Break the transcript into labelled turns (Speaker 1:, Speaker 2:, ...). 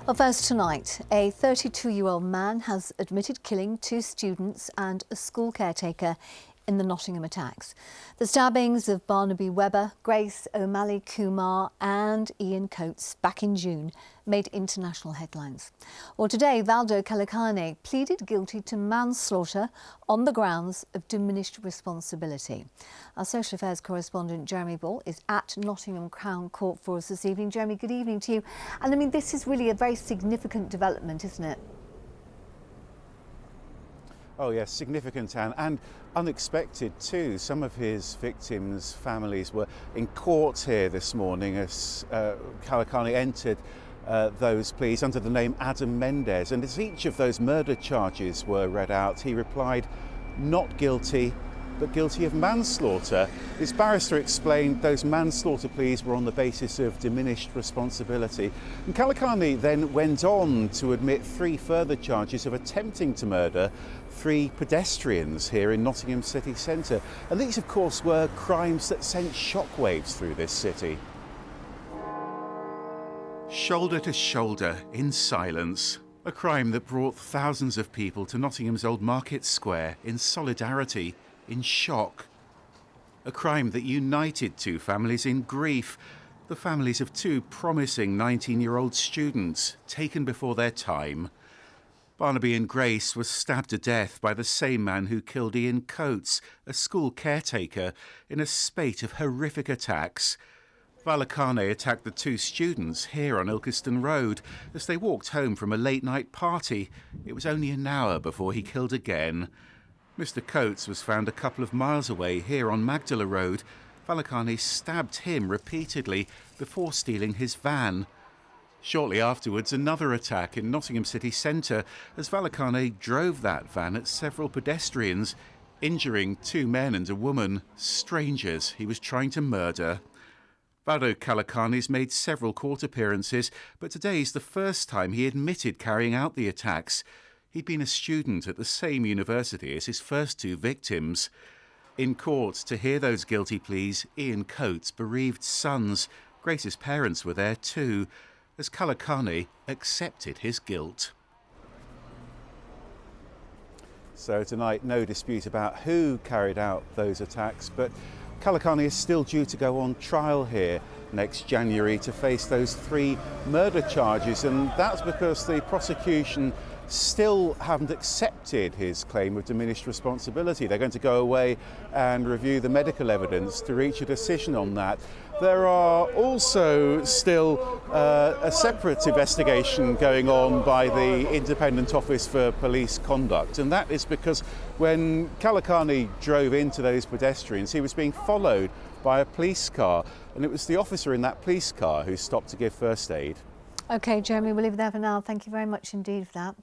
Speaker 1: Well, first tonight, a 32-year-old man has admitted killing two students and a school caretaker in the Nottingham attacks. The stabbings of Barnaby Webber, Grace O'Malley Kumar and Ian Coates back in June made international headlines. Well, today, Valdo Kalakane pleaded guilty to manslaughter on the grounds of diminished responsibility. Our social affairs correspondent Jeremy Ball is at Nottingham Crown Court for us this evening. Jeremy, good evening to you. And I mean, this is really a very significant development, isn't it?
Speaker 2: Oh yes, significant and unexpected too. Some of his victims' families were in court here this morning as Kalakane entered those pleas under the name Adam Mendez, and as each of those murder charges were read out, he replied not guilty but guilty of manslaughter. His barrister explained those manslaughter pleas were on the basis of diminished responsibility. And Kalakane then went on to admit three further charges of attempting to murder three pedestrians here in Nottingham city centre. And these, of course, were crimes that sent shockwaves through this city. Shoulder to shoulder in silence. A crime that brought thousands of people to Nottingham's Old Market Square in solidarity, in shock. A crime that united two families in grief, the families of two promising 19-year-old students taken before their time. Barnaby and Grace was stabbed to death by the same man who killed Ian Coates, a school caretaker, in a spate of horrific attacks. Kalakane attacked the two students here on Ilkeston Road as they walked home from a late-night party. It was only an hour before he killed again. Mr. Coates was found a couple of miles away here on Magdala Road. Kalakane stabbed him repeatedly before stealing his van. Shortly afterwards, another attack in Nottingham city centre as Kalakane drove that van at several pedestrians, injuring two men and a woman, strangers he was trying to murder. Valdo Kalakane's made several court appearances, but today's the first time he admitted carrying out the attacks. He'd been a student at the same university as his first two victims. In court to hear those guilty pleas, Ian Coates' bereaved sons, Grace's parents were there too, as Kalakane accepted his guilt. So tonight, no dispute about who carried out those attacks, but Kalakane is still due to go on trial here next January to face those three murder charges, and that's because the prosecution still haven't accepted his claim of diminished responsibility. They're going to go away and review the medical evidence to reach a decision on that. There are also still a separate investigation going on by the Independent Office for Police Conduct, and that is because when Kalakane drove into those pedestrians, he was being followed by a police car, and it was the officer in that police car who stopped to give first aid.
Speaker 1: OK, Jeremy, we'll leave it there for now. Thank you very much indeed for that.